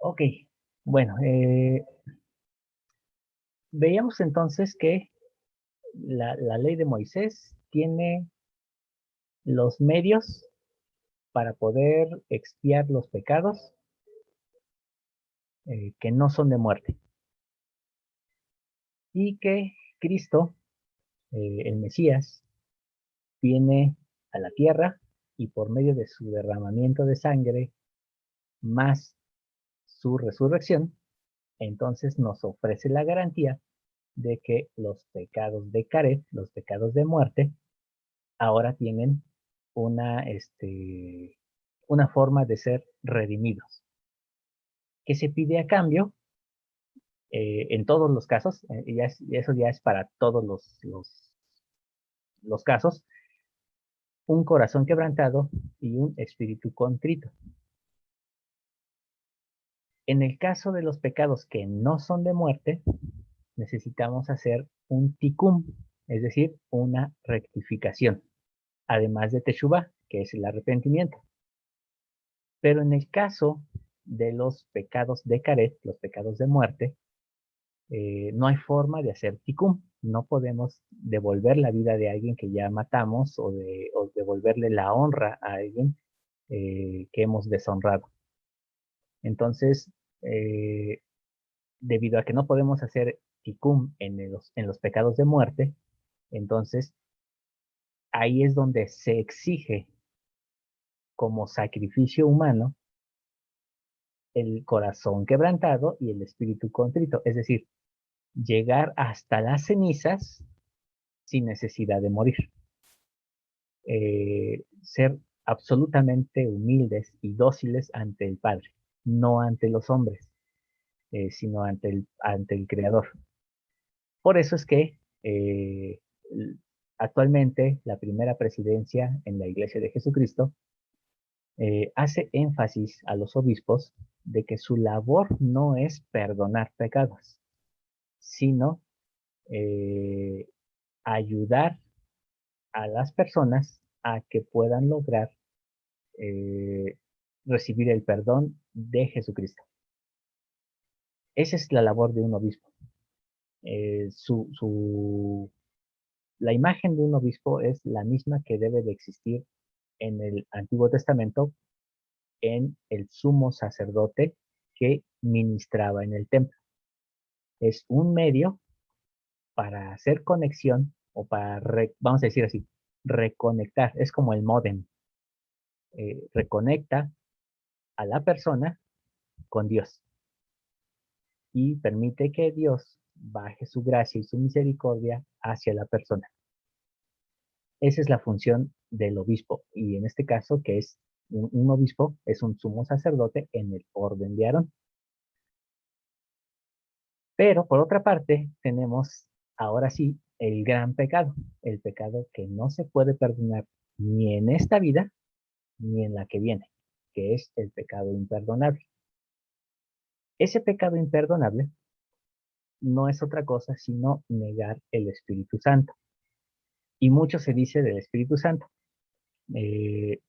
Ok, bueno, veíamos entonces que la ley de Moisés tiene los medios para poder expiar los pecados que no son de muerte y que Cristo, el Mesías, viene a la tierra y por medio de su derramamiento de sangre más su resurrección, entonces nos ofrece la garantía de que los pecados de Caret, los pecados de muerte, ahora tienen una, una forma de ser redimidos. ¿Qué se pide a cambio? En todos los casos, eso ya es para todos los casos, un corazón quebrantado y un espíritu contrito. En el caso de los pecados que no son de muerte, necesitamos hacer un tikkun, es decir, una rectificación, además de teshuvah, que es el arrepentimiento. Pero en el caso de los pecados de caret, los pecados de muerte, no hay forma de hacer tikkun. No podemos devolver la vida de alguien que ya matamos o devolverle la honra a alguien que hemos deshonrado. Entonces, eh, debido a que no podemos hacer tikkun en los pecados de muerte, entonces ahí es donde se exige como sacrificio humano el corazón quebrantado y el espíritu contrito, es decir, llegar hasta las cenizas sin necesidad de morir. Ser absolutamente humildes y dóciles ante el Padre, no ante los hombres, sino ante el Creador. Por eso es que actualmente la primera presidencia en la Iglesia de Jesucristo hace énfasis a los obispos de que su labor no es perdonar pecados, sino eh, ayudar a las personas a que puedan lograr eh, recibir el perdón de Jesucristo. Esa es la labor de un obispo. Eh, su, su, la imagen de un obispo es la misma que debe de existir en el Antiguo Testamento en el sumo sacerdote que ministraba en el templo. Es un medio para hacer conexión o para, vamos a decir así, reconectar. Es como el módem. Reconecta a la persona con Dios y permite que Dios baje su gracia y su misericordia hacia la persona. Esa es la función del obispo y en este caso que es un obispo, es un sumo sacerdote en el orden de Aarón. Pero por otra parte tenemos ahora sí el gran pecado, el pecado que no se puede perdonar ni en esta vida ni en la que viene, que es el pecado imperdonable. Ese pecado imperdonable no es otra cosa sino negar el Espíritu Santo. Y mucho se dice del Espíritu Santo. Eh,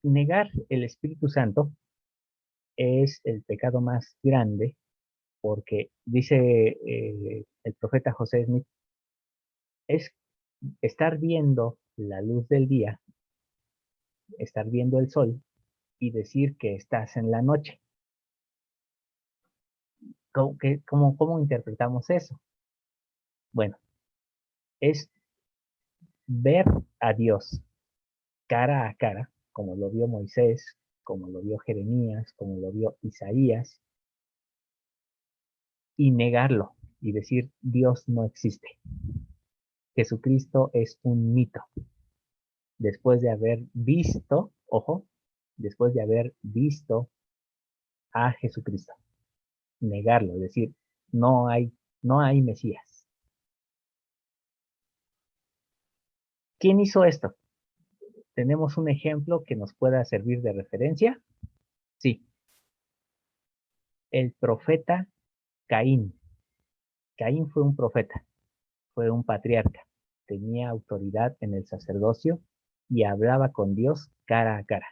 Negar el Espíritu Santo es el pecado más grande porque dice el profeta José Smith, es estar viendo la luz del día, estar viendo el sol y decir que estás en la noche. ¿Cómo interpretamos eso? Bueno, es ver a Dios cara a cara, como lo vio Moisés, como lo vio Jeremías, como lo vio Isaías, y negarlo y decir Dios no existe. Jesucristo es un mito. Después de haber visto, ojo, después de haber visto a Jesucristo, negarlo, es decir, no hay, no hay Mesías. ¿Quién hizo esto? ¿Tenemos un ejemplo que nos pueda servir de referencia? Sí, el profeta Caín. Caín fue un profeta, fue un patriarca, tenía autoridad en el sacerdocio y hablaba con Dios cara a cara.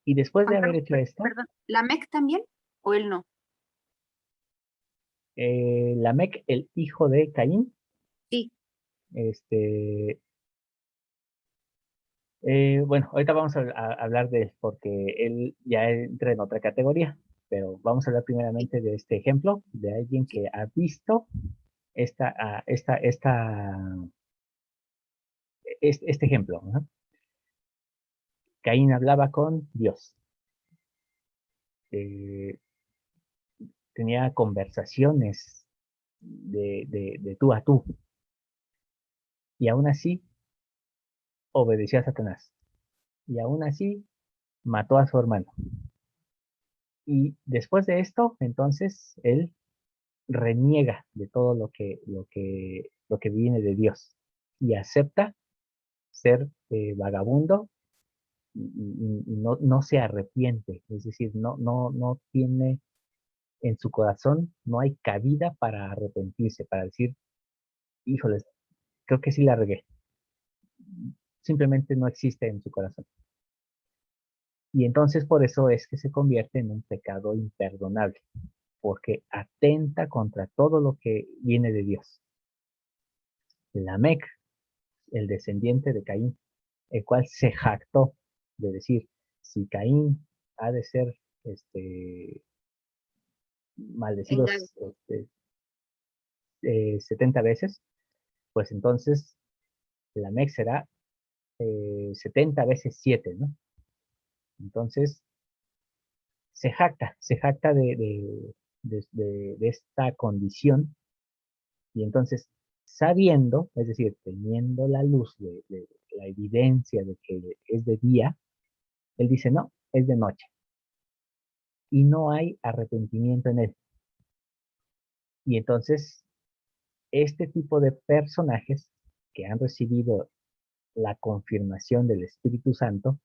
Y después de Juan haber Carlos, hecho esto, perdón, ¿la MEC también o él no? Lamec, el hijo de Caín, Sí, este, bueno, ahorita vamos a hablar de él porque él ya entra en otra categoría, pero vamos a hablar sí, primeramente de este ejemplo de alguien sí. que ha visto esta, este ejemplo, ¿no? Caín hablaba con Dios, eh, tenía conversaciones de tú a tú, y aún así obedeció a Satanás, y aún así mató a su hermano. Y después de esto, entonces, él reniega de todo lo que viene de Dios y acepta ser vagabundo y no se arrepiente, es decir, no tiene en su corazón, no hay cabida para arrepentirse, para decir, híjoles, creo que sí la regué. Simplemente no existe en su corazón. Y entonces por eso es que se convierte en un pecado imperdonable, porque atenta contra todo lo que viene de Dios. Lamec, el descendiente de Caín, el cual se jactó de decir, si Caín ha de ser Vengado. maldecidos 70 veces, pues entonces Lamec será 70 veces 7, ¿no? Entonces se jacta de esta condición y entonces sabiendo, es decir, teniendo la luz de la evidencia de que es de día, él dice, no, es de noche y no hay arrepentimiento en él. Y entonces este tipo de personajes que han recibido la confirmación del Espíritu Santo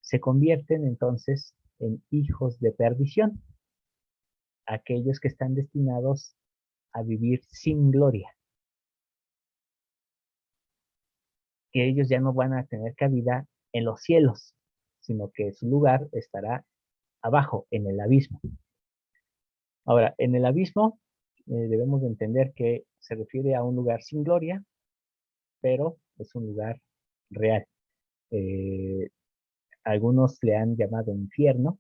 se convierten entonces en hijos de perdición, aquellos que están destinados a vivir sin gloria, que ellos ya no van a tener cabida en los cielos, sino que su lugar estará abajo, en el abismo. Ahora, en el abismo debemos de entender que se refiere a un lugar sin gloria, pero es un lugar real. Eh, Algunos le han llamado infierno,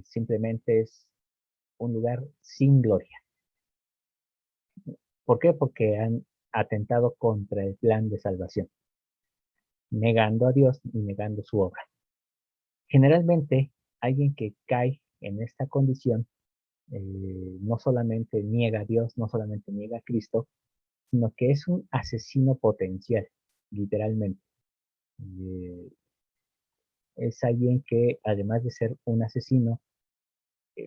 simplemente es un lugar sin gloria. ¿Por qué? Porque han atentado contra el plan de salvación, negando a Dios y negando su obra. Generalmente, alguien que cae en esta condición no solamente niega a Dios, no solamente niega a Cristo, sino que es un asesino potencial, literalmente. Eh, es alguien que, además de ser un asesino,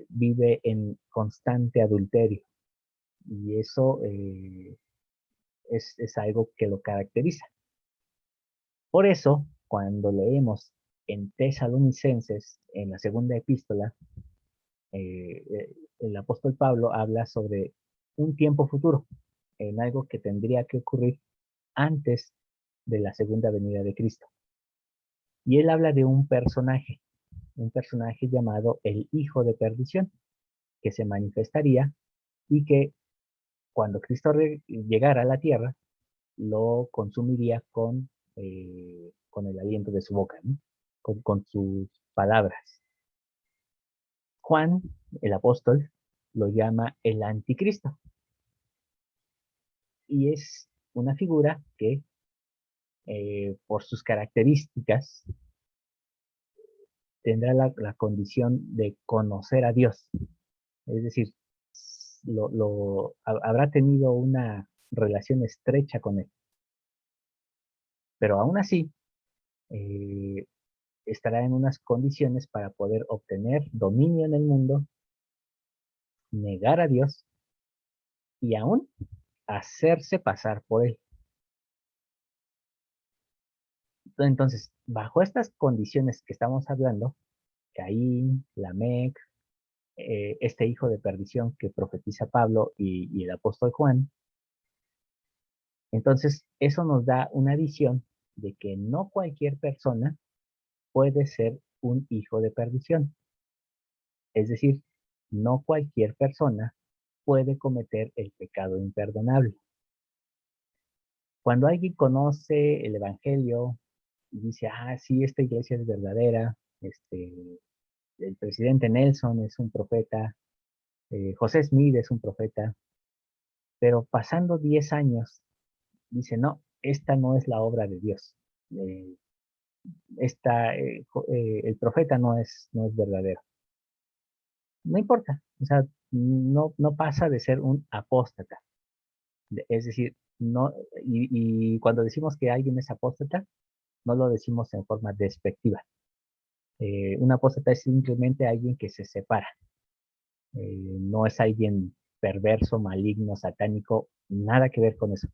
vive en constante adulterio y eso es algo que lo caracteriza. Por eso, cuando leemos en Tesalonicenses, en la segunda epístola, el apóstol Pablo habla sobre un tiempo futuro, en algo que tendría que ocurrir antes de la segunda venida de Cristo. Y él habla de un personaje llamado el Hijo de Perdición, que se manifestaría y que cuando Cristo llegara a la tierra, lo consumiría con el aliento de su boca, ¿no? Con sus palabras. Juan, el apóstol, lo llama el anticristo y es una figura que por sus características tendrá la condición de conocer a Dios, es decir, habrá tenido una relación estrecha con él, pero aún así eh, estará en unas condiciones para poder obtener dominio en el mundo, negar a Dios y aún hacerse pasar por él. Entonces, bajo estas condiciones que estamos hablando, Caín, Lamec, este hijo de perdición que profetiza Pablo y el apóstol Juan, entonces eso nos da una visión de que no cualquier persona puede ser un hijo de perdición. Es decir, no cualquier persona puede cometer el pecado imperdonable. Cuando alguien conoce el Evangelio y dice, ah, sí, esta iglesia es verdadera, el presidente Nelson es un profeta, José Smith es un profeta, pero pasando 10 años, dice, no, esta no es la obra de Dios. Eh, el profeta no es verdadero. No importa, o sea, no pasa de ser un apóstata. Es decir, no, y cuando decimos que alguien es apóstata, no lo decimos en forma despectiva. Un apóstata es simplemente alguien que se separa. No es alguien perverso, maligno, satánico, nada que ver con eso.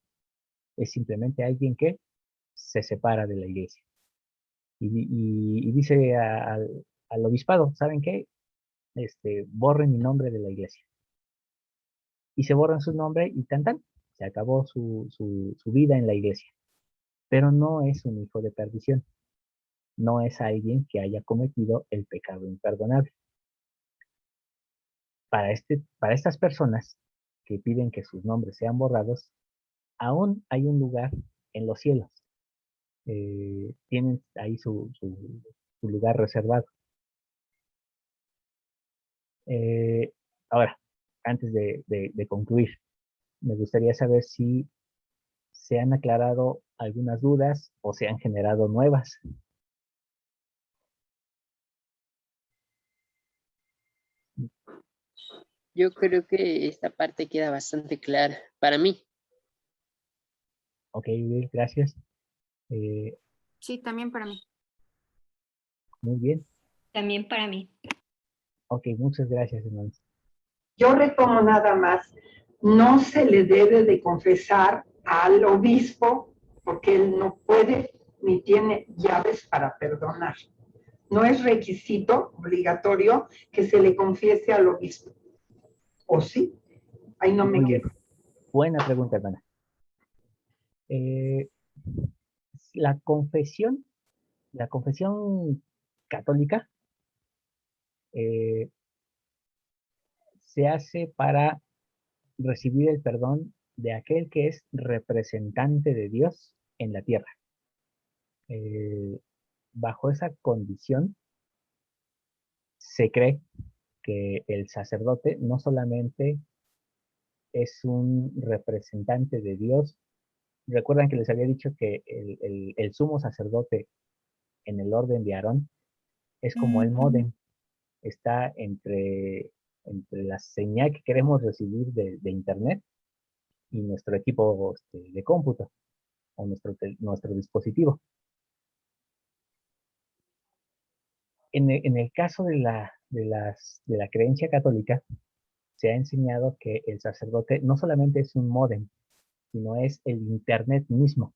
Es simplemente alguien que se separa de la iglesia. Y dice al obispado, ¿saben qué? Borren mi nombre de la iglesia. Y se borran su nombre y tan, se acabó su vida en la iglesia. Pero no es un hijo de perdición. No es alguien que haya cometido el pecado imperdonable. Para estas personas que piden que sus nombres sean borrados, aún hay un lugar en los cielos. Tienen ahí su lugar reservado. Eh, Ahora, antes de concluir, me gustaría saber si se han aclarado algunas dudas o se han generado nuevas. Yo creo que esta parte queda bastante clara para mí. Ok, gracias. Eh, Sí, también para mí. Muy bien. También para mí. Ok, muchas gracias, hermanos. Yo retomo nada más, no se le debe de confesar al obispo porque él no puede ni tiene llaves para perdonar. No es requisito obligatorio que se le confiese al obispo. ¿O sí? Ahí no me Muy bien. quedo. Buena pregunta, hermana. La confesión católica eh, se hace para recibir el perdón de aquel que es representante de Dios en la tierra. Eh, Bajo esa condición, se cree que el sacerdote no solamente es un representante de Dios. Recuerdan que les había dicho que el sumo sacerdote en el orden de Aarón es como el módem, está entre la señal que queremos recibir de Internet y nuestro equipo de cómputo o nuestro dispositivo. En el caso de la creencia católica, se ha enseñado que el sacerdote no solamente es un módem, sino es el Internet mismo.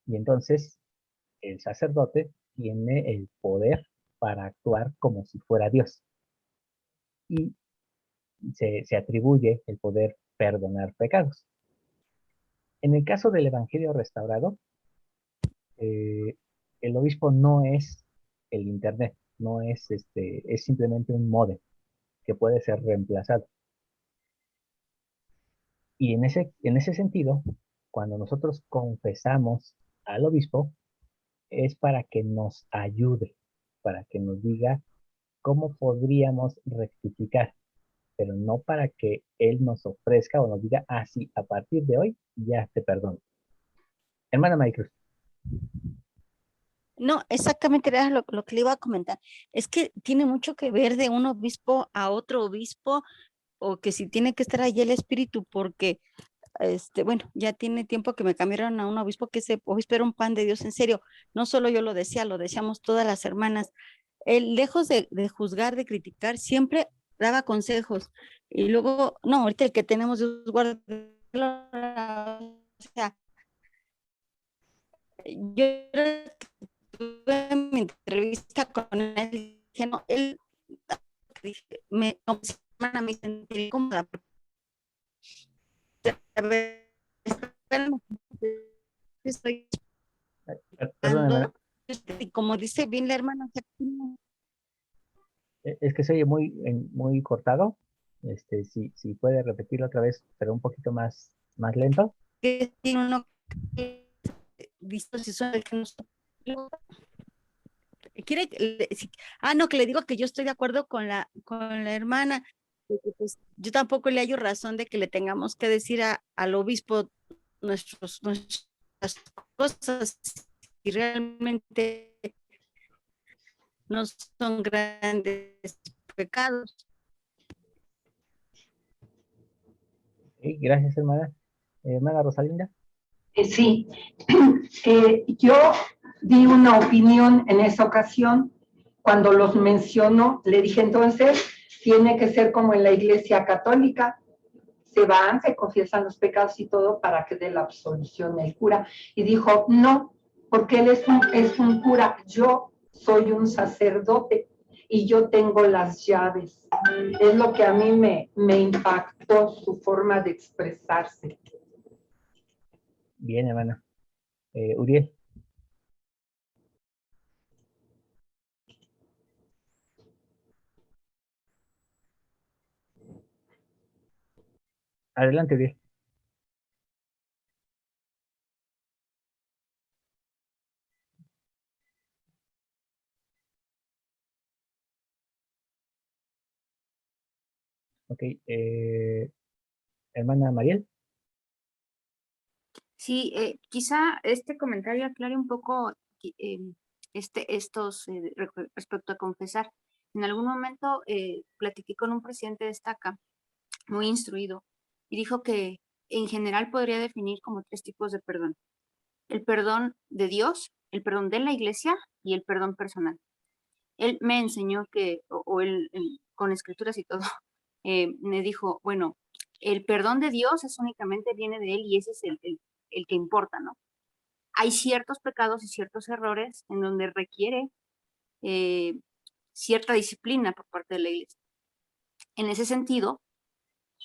Y entonces el sacerdote tiene el poder para actuar como si fuera Dios. Y se atribuye el poder perdonar pecados. En el caso del Evangelio restaurado, eh, el obispo no es el Internet, no es simplemente un módem que puede ser reemplazado. Y en ese sentido, cuando nosotros confesamos al obispo, es para que nos ayude, para que nos diga cómo podríamos rectificar, pero no para que él nos ofrezca o nos diga, ah, sí, a partir de hoy ya te perdono. Hermana Maricruz. No, exactamente era lo que le iba a comentar. Es que tiene mucho que ver de un obispo a otro obispo, o que si tiene que estar allí el espíritu, porque, bueno, ya tiene tiempo que me cambiaron a un obispo, que ese obispo era un pan de Dios, en serio. No solo yo lo decía, lo decíamos todas las hermanas. Él, lejos de juzgar, de criticar, siempre daba consejos. Y luego, no, ahorita el que tenemos, Dios guarde, o sea, yo tuve mi entrevista con él, dije, no, él, como semana me sentí incómoda. A ver, espérame, estoy Perdón, hermana. y como dice bien la hermana, o sea, Es que se oye muy cortado. Si puede repetirlo otra vez, pero un poquito más lento. que tiene uno que visto si son el que nos quiere no, que le digo que yo estoy de acuerdo con la hermana, porque, pues, yo tampoco le hallo razón de que le tengamos que decir al obispo nuestras cosas y realmente no son grandes pecados. Ok, gracias, hermana. Hermana Rosalinda. Sí, yo di una opinión en esa ocasión. Cuando los mencionó, le dije entonces, tiene que ser como en la Iglesia Católica. Se van, se confiesan los pecados y todo para que dé la absolución el cura. Y dijo, no, porque él es un cura, yo soy un sacerdote y yo tengo las llaves. Es lo que a mí me impactó su forma de expresarse. Bien, hermana. Uriel. Adelante, Uriel. Ok. Hermana Mariel. Sí, quizá este comentario aclare un poco respecto a confesar. En algún momento platiqué con un presidente de estaca muy instruido y dijo que en general podría definir como 3 tipos de perdón. El perdón de Dios, el perdón de la iglesia y el perdón personal. Él me enseñó que, él, con escrituras y todo, me dijo, bueno, el perdón de Dios es únicamente viene de Él y ese es el que importa, ¿no? Hay ciertos pecados y ciertos errores en donde requiere eh, cierta disciplina por parte de la iglesia. En ese sentido,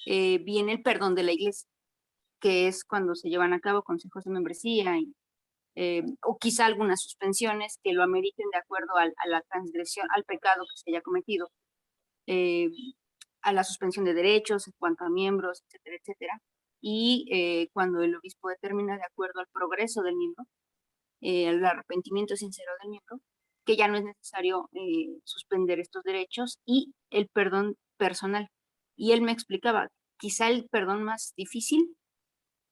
viene el perdón de la iglesia, que es cuando se llevan a cabo consejos de membresía o quizá algunas suspensiones que lo ameriten de acuerdo a la transgresión, al pecado que se haya cometido, a la suspensión de derechos en cuanto a miembros, etcétera, etcétera. Y cuando el obispo determina de acuerdo al progreso del miembro, al arrepentimiento sincero del miembro, que ya no es necesario suspender estos derechos y el perdón personal. Y él me explicaba, quizá el perdón más difícil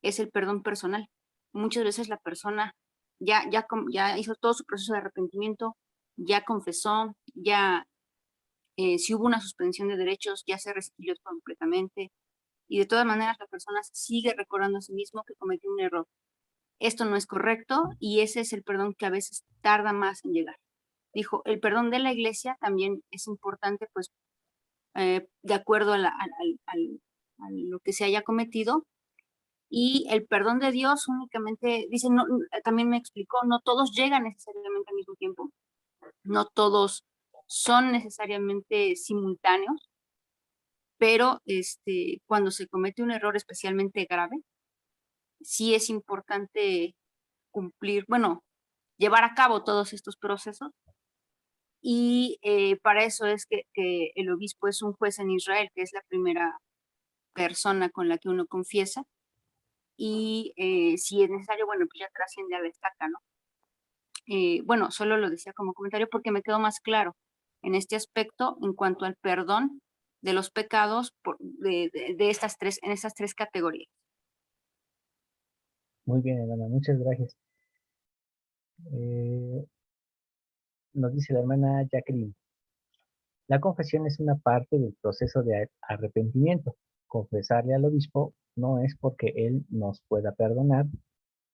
es el perdón personal. Muchas veces la persona ya hizo todo su proceso de arrepentimiento, ya confesó, ya si hubo una suspensión de derechos, ya se restituyó completamente y de todas maneras la persona sigue recordando a sí mismo que cometió un error. Esto no es correcto y ese es el perdón que a veces tarda más en llegar. Dijo, el perdón de la iglesia también es importante, pues, de acuerdo a lo que se haya cometido. Y el perdón de Dios únicamente, dice, no, también me explicó, no todos llegan necesariamente al mismo tiempo, no todos son necesariamente simultáneos, pero cuando se comete un error especialmente grave, sí es importante cumplir, bueno, llevar a cabo todos estos procesos. Y para eso es que el obispo es un juez en Israel, que es la primera persona con la que uno confiesa. Y si es necesario, bueno, pues ya trasciende a la estaca, ¿no? Bueno, solo lo decía como comentario porque me quedó más claro en este aspecto en cuanto al perdón de los pecados de en estas 3 categorías. Muy bien, hermana. Muchas gracias. Nos dice la hermana Jacqueline. La confesión es una parte del proceso de arrepentimiento. Confesarle al obispo no es porque él nos pueda perdonar,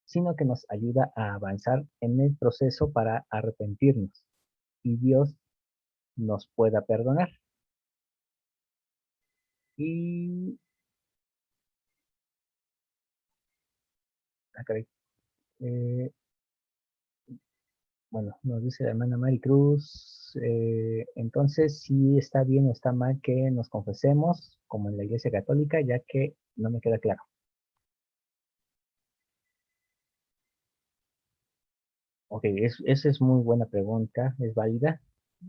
sino que nos ayuda a avanzar en el proceso para arrepentirnos y Dios nos pueda perdonar. Y caray, eh, bueno, nos dice la hermana Maricruz, entonces si está bien o está mal que nos confesemos como en la Iglesia Católica, ya que no me queda claro. Ok, esa es muy buena pregunta, es válida.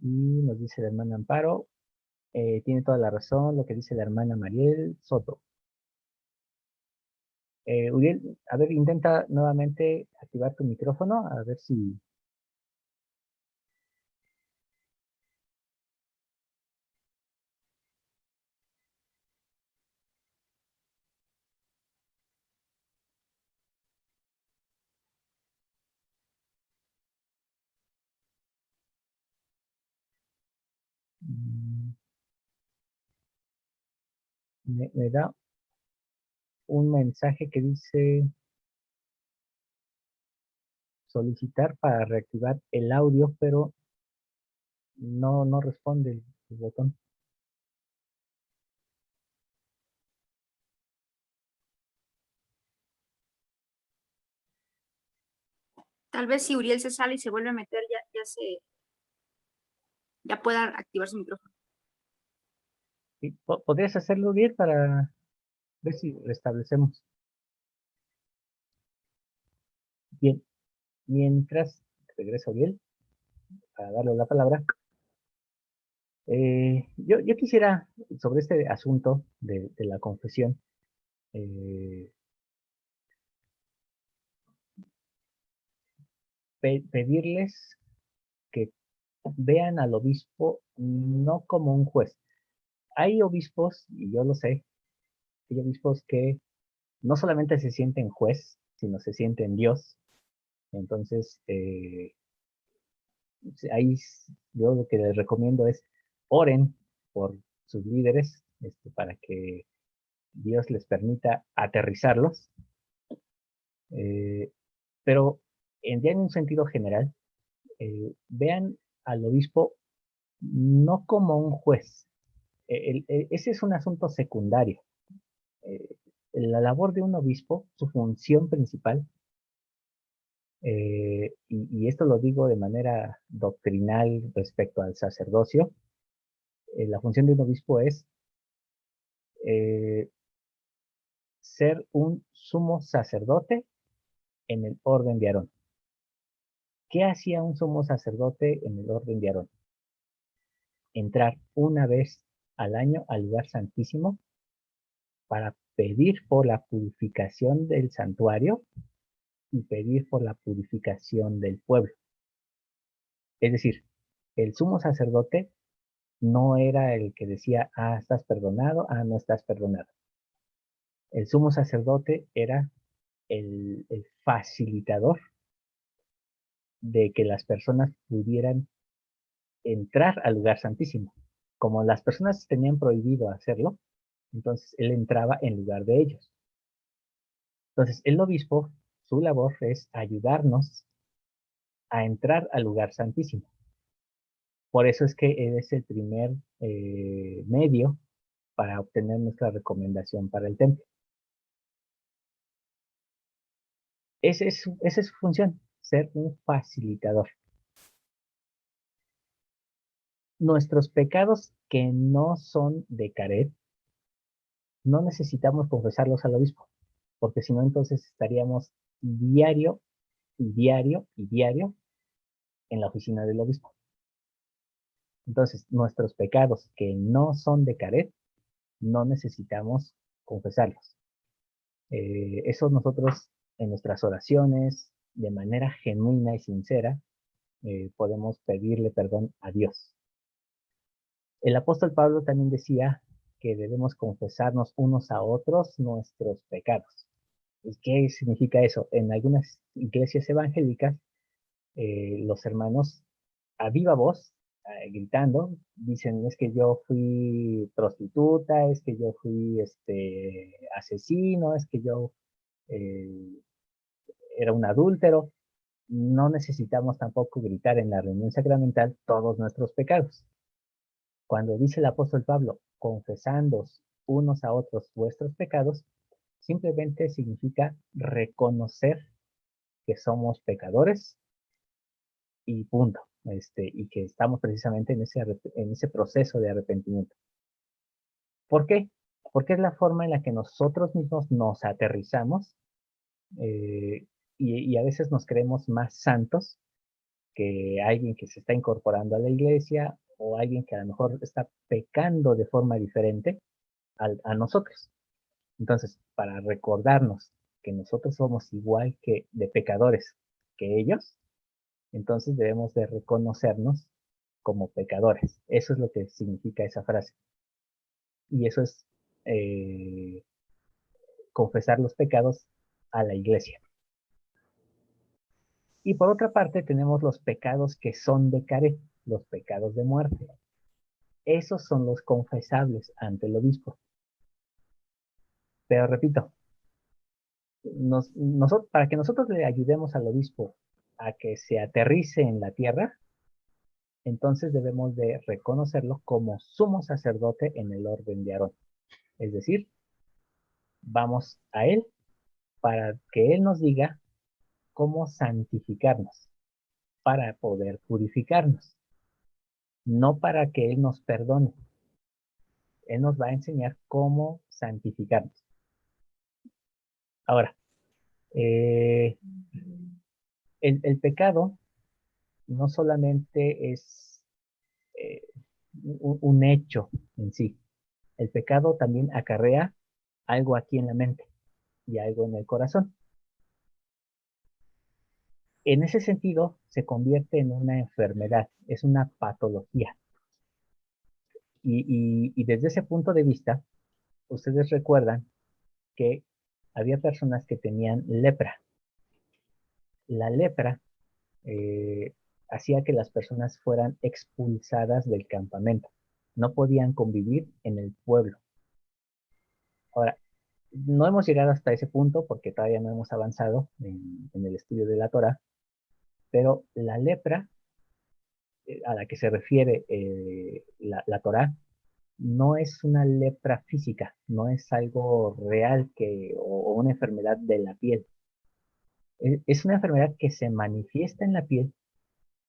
Y nos dice la hermana Amparo, tiene toda la razón lo que dice la hermana Mariel Soto. Uriel, a ver, intenta nuevamente activar tu micrófono, a ver si... mm, me da un mensaje que dice solicitar para reactivar el audio, pero no responde el botón. Tal vez si Uriel se sale y se vuelve a meter, ya pueda activar su micrófono. ¿Sí? ¿Podrías hacerlo, Uriel, para ver si restablecemos? Bien, mientras regresa Uriel, para darle la palabra, yo quisiera, sobre este asunto de la confesión, eh, pedirles que vean al obispo no como un juez. Hay obispos, y yo lo sé, hay obispos que no solamente se sienten juez, sino se sienten Dios. Entonces, ahí yo lo que les recomiendo es oren por sus líderes, para que Dios les permita aterrizarlos. Pero ya en un sentido general, vean al obispo no como un juez. Ese es un asunto secundario. Eh, la labor de un obispo, su función principal, y esto lo digo de manera doctrinal respecto al sacerdocio, la función de un obispo es eh, ser un sumo sacerdote en el orden de Aarón. ¿Qué hacía un sumo sacerdote en el orden de Aarón? Entrar una vez al año al lugar santísimo para pedir por la purificación del santuario y pedir por la purificación del pueblo. Es decir, el sumo sacerdote no era el que decía, ah, estás perdonado, ah, no estás perdonado. El sumo sacerdote era el facilitador de que las personas pudieran entrar al lugar santísimo. Como las personas tenían prohibido hacerlo, entonces él entraba en lugar de ellos. Entonces el obispo, su labor es ayudarnos a entrar al lugar santísimo. Por eso es que él es el primer medio para obtener nuestra recomendación para el templo. Esa es su función, ser un facilitador. Nuestros pecados que no son de caret, no necesitamos confesarlos al obispo, porque si no, entonces estaríamos diario y diario y diario en la oficina del obispo. Entonces, nuestros pecados que no son de caret, no necesitamos confesarlos. Eso nosotros en nuestras oraciones, de manera genuina y sincera, podemos pedirle perdón a Dios. El apóstol Pablo también decía que debemos confesarnos unos a otros nuestros pecados. ¿Y qué significa eso? En algunas iglesias evangélicas, los hermanos a viva voz, gritando, dicen, es que yo fui prostituta, es que yo fui asesino, es que yo eh, era un adúltero. No necesitamos tampoco gritar en la reunión sacramental todos nuestros pecados. Cuando dice el apóstol Pablo, confesándoos unos a otros vuestros pecados, simplemente significa reconocer que somos pecadores y punto. Y que estamos precisamente en ese proceso de arrepentimiento. ¿Por qué? Porque es la forma en la que nosotros mismos nos aterrizamos, y a veces nos creemos más santos que alguien que se está incorporando a la iglesia o alguien que a lo mejor está pecando de forma diferente a nosotros. Entonces, para recordarnos que nosotros somos igual que de pecadores que ellos, entonces debemos de reconocernos como pecadores. Eso es lo que significa esa frase. Y eso es confesar los pecados a la iglesia. Y por otra parte tenemos los pecados que son de caré, los pecados de muerte. Esos son los confesables ante el obispo. Pero repito, para que nosotros le ayudemos al obispo a que se aterrice en la tierra, entonces debemos de reconocerlo como sumo sacerdote en el orden de Aarón. Es decir, vamos a él para que él nos diga cómo santificarnos, para poder purificarnos, no para que él nos perdone. Él nos va a enseñar cómo santificarnos. Ahora, el pecado no solamente es un hecho en sí. El pecado también acarrea algo aquí en la mente y algo en el corazón. En ese sentido, se convierte en una enfermedad, es una patología. Y desde ese punto de vista, ustedes recuerdan que había personas que tenían lepra. La lepra hacía que las personas fueran expulsadas del campamento. No podían convivir en el pueblo. Ahora, no hemos llegado hasta ese punto porque todavía no hemos avanzado en el estudio de la Torah, pero la lepra a la que se refiere la Torah no es una lepra física, no es algo real o una enfermedad de la piel. Es una enfermedad que se manifiesta en la piel,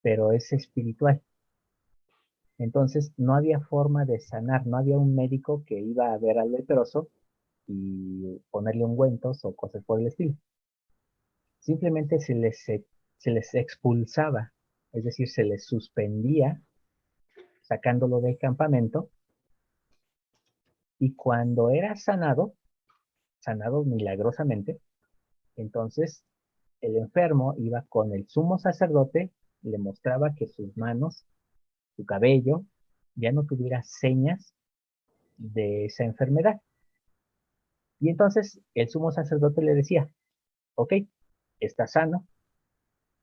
pero es espiritual. Entonces no había forma de sanar, no había un médico que iba a ver al leproso y ponerle ungüentos o cosas por el estilo. Simplemente se les expulsaba, es decir, se les suspendía sacándolo del campamento y cuando era sanado milagrosamente, entonces el enfermo iba con el sumo sacerdote, le mostraba que sus manos, su cabello, ya no tuviera señas de esa enfermedad. Y entonces el sumo sacerdote le decía, ok, estás sano,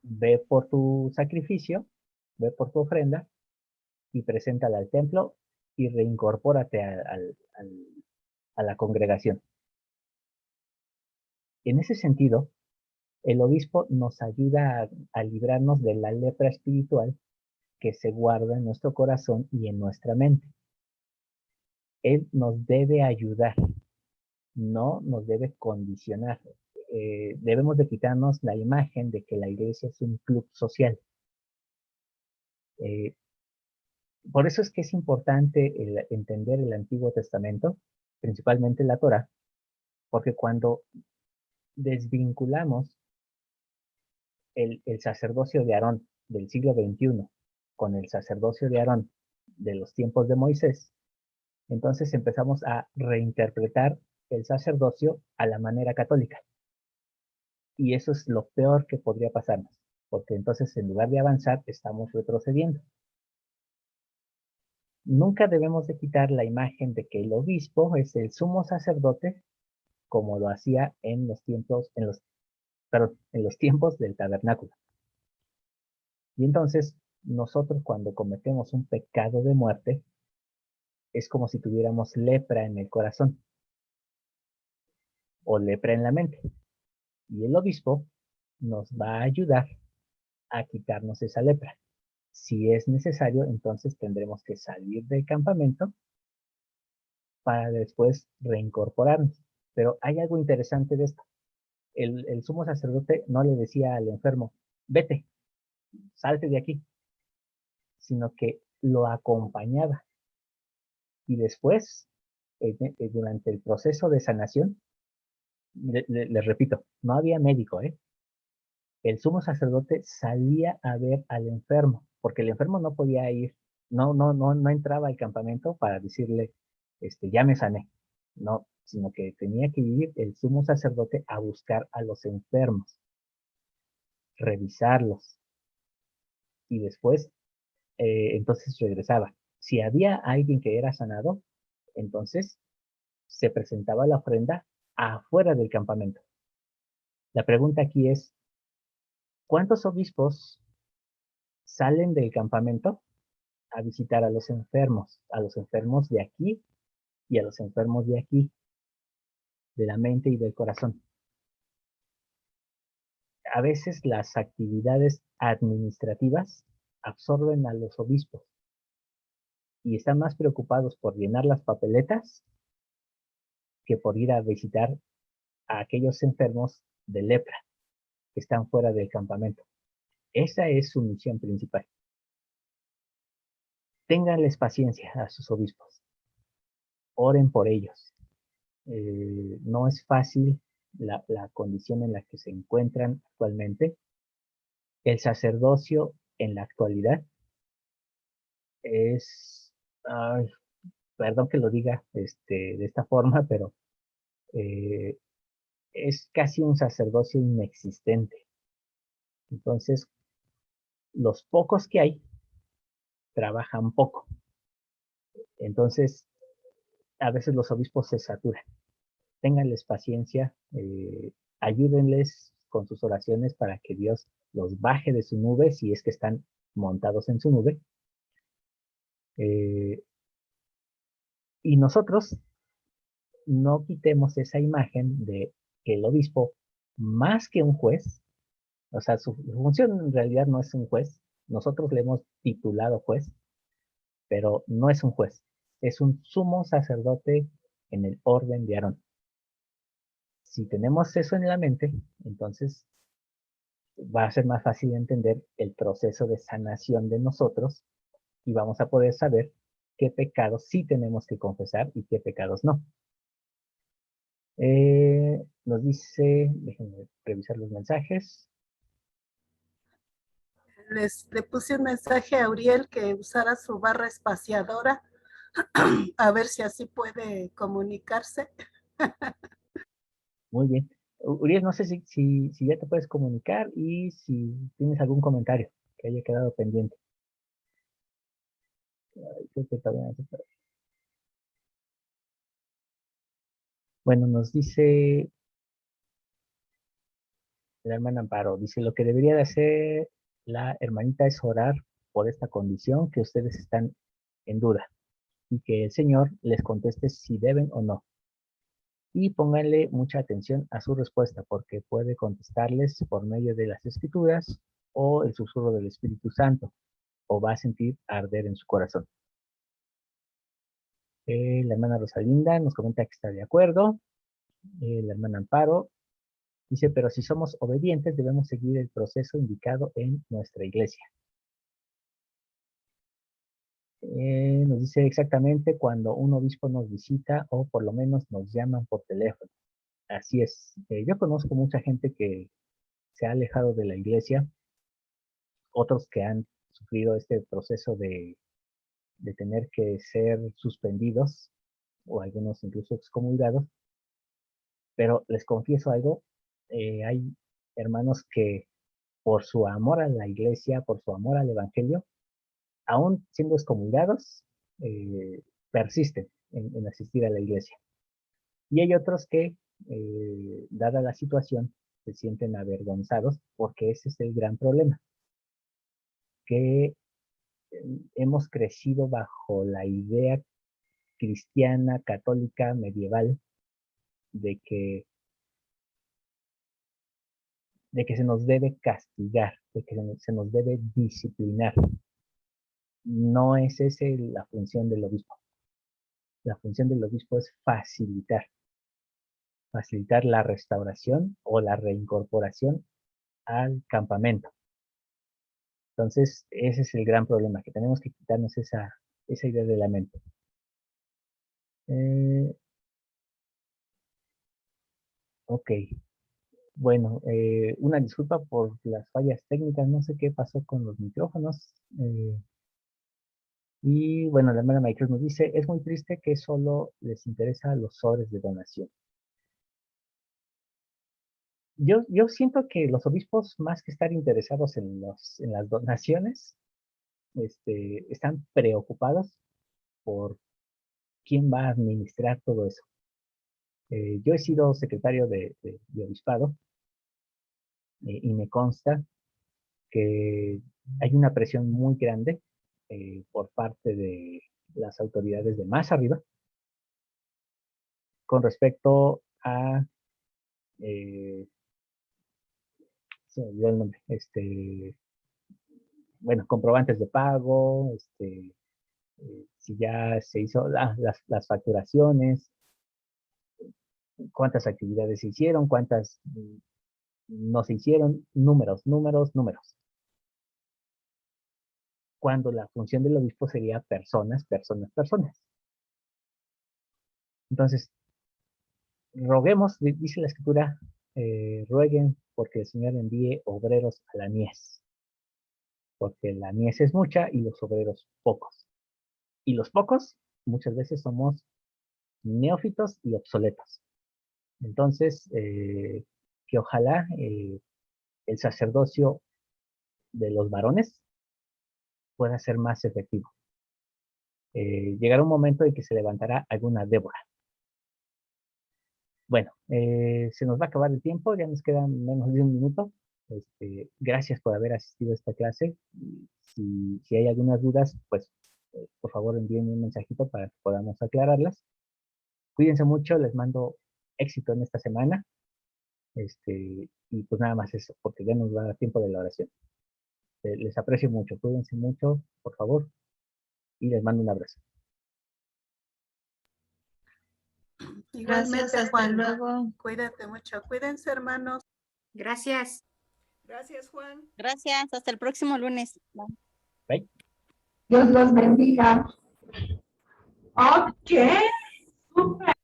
ve por tu sacrificio, ve por tu ofrenda y preséntala al templo y reincorpórate a la congregación. En ese sentido, el obispo nos ayuda a librarnos de la lepra espiritual que se guarda en nuestro corazón y en nuestra mente. Él nos debe ayudar, no nos debe condicionar. Debemos de quitarnos la imagen de que la iglesia es un club social. Eh, por eso es que es importante entender el Antiguo Testamento, principalmente la Torá, porque cuando desvinculamos el sacerdocio de Aarón del siglo XXI con el sacerdocio de Aarón de los tiempos de Moisés, entonces empezamos a reinterpretar el sacerdocio a la manera católica. Y eso es lo peor que podría pasarnos, porque entonces en lugar de avanzar, estamos retrocediendo. Nunca debemos de quitar la imagen de que el obispo es el sumo sacerdote, como lo hacía en los tiempos, en los tiempos del tabernáculo. Y entonces, nosotros cuando cometemos un pecado de muerte, es como si tuviéramos lepra en el corazón o lepra en la mente. Y el obispo nos va a ayudar a quitarnos esa lepra. Si es necesario, entonces tendremos que salir del campamento para después reincorporarnos. Pero hay algo interesante de esto. El sumo sacerdote no le decía al enfermo, vete, salte de aquí, sino que lo acompañaba. Y después, durante el proceso de sanación, les repito, no había médico, el sumo sacerdote salía a ver al enfermo, porque el enfermo no podía ir, no entraba al campamento para decirle, ya me sané, no, sino que tenía que ir el sumo sacerdote a buscar a los enfermos, revisarlos, y después, entonces regresaba. Si había alguien que era sanado, entonces se presentaba la ofrenda afuera del campamento. La pregunta aquí es, ¿cuántos obispos salen del campamento a visitar a los enfermos de aquí y a los enfermos de aquí, de la mente y del corazón? A veces las actividades administrativas absorben a los obispos y están más preocupados por llenar las papeletas que por ir a visitar a aquellos enfermos de lepra que están fuera del campamento. Esa es su misión principal. Ténganles paciencia a sus obispos. Oren por ellos. No es fácil la condición en la que se encuentran actualmente. El sacerdocio en la actualidad es, ay, perdón que lo diga de esta forma, pero eh, es casi un sacerdocio inexistente. Entonces, los pocos que hay trabajan poco. Entonces, a veces los obispos se saturan. Ténganles paciencia, ayúdenles con sus oraciones para que Dios los baje de su nube si es que están montados en su nube. Y nosotros no quitemos esa imagen de que el obispo, más que un juez, o sea, su función en realidad no es un juez, nosotros le hemos titulado juez, pero no es un juez, es un sumo sacerdote en el orden de Aarón. Si tenemos eso en la mente, entonces va a ser más fácil entender el proceso de sanación de nosotros y vamos a poder saber qué pecados sí tenemos que confesar y qué pecados no. Nos dice, déjenme revisar los mensajes. Le puse un mensaje a Uriel que usara su barra espaciadora, a ver si así puede comunicarse. Muy bien. Uriel, no sé si ya te puedes comunicar y si tienes algún comentario que haya quedado pendiente. Creo que todavía no se puede. Bueno, nos dice la hermana Amparo, dice, lo que debería de hacer la hermanita es orar por esta condición que ustedes están en duda y que el Señor les conteste si deben o no. Y pónganle mucha atención a su respuesta porque puede contestarles por medio de las escrituras o el susurro del Espíritu Santo o va a sentir arder en su corazón. La hermana Rosalinda nos comenta que está de acuerdo. La hermana Amparo dice, pero si somos obedientes debemos seguir el proceso indicado en nuestra iglesia. Nos dice exactamente cuando un obispo nos visita o por lo menos nos llaman por teléfono. Así es. Yo conozco mucha gente que se ha alejado de la iglesia, otros que han sufrido este proceso de tener que ser suspendidos o algunos incluso excomulgados. Pero les confieso algo, hay hermanos que por su amor a la iglesia, por su amor al evangelio, aún siendo excomulgados, persisten en asistir a la iglesia. Y hay otros que, dada la situación, se sienten avergonzados porque ese es el gran problema, que hemos crecido bajo la idea cristiana, católica, medieval, de que se nos debe castigar, de que se nos debe disciplinar. No es esa la función del obispo. La función del obispo es facilitar la restauración o la reincorporación al campamento. Entonces, ese es el gran problema, que tenemos que quitarnos esa idea de la mente. Ok. Bueno, una disculpa por las fallas técnicas, no sé qué pasó con los micrófonos. Y bueno, la hermana Michael nos dice, es muy triste que solo les interesa los sobres de donación. Yo siento que los obispos, más que estar interesados en las donaciones, están preocupados por quién va a administrar todo eso. Yo he sido secretario de obispado y me consta que hay una presión muy grande por parte de las autoridades de más arriba con respecto a, se me olvidó el nombre, bueno, comprobantes de pago, si ya se hizo las facturaciones, cuántas actividades se hicieron, cuántas no se hicieron, números, números, números. Cuando la función del obispo sería personas, personas, personas. Entonces, roguemos, dice la escritura, rueguen porque el Señor envíe obreros a la mies, porque la mies es mucha y los obreros pocos. Y los pocos muchas veces somos neófitos y obsoletos. Entonces, que ojalá el sacerdocio de los varones pueda ser más efectivo. Llegará un momento en que se levantará alguna Débora. Bueno, se nos va a acabar el tiempo, ya nos quedan menos de un minuto. Gracias por haber asistido a esta clase. Si hay algunas dudas, pues por favor envíenme un mensajito para que podamos aclararlas. Cuídense mucho, les mando éxito en esta semana. Y pues nada más eso, porque ya nos va a dar tiempo de la oración. Les aprecio mucho, cuídense mucho, por favor, y les mando un abrazo. Igualmente, Gracias, hasta Juan. luego. Cuídate mucho. Cuídense, hermanos. Gracias. Gracias, Juan. Gracias, hasta el próximo lunes. Bye. Dios los bendiga. Ok, súper.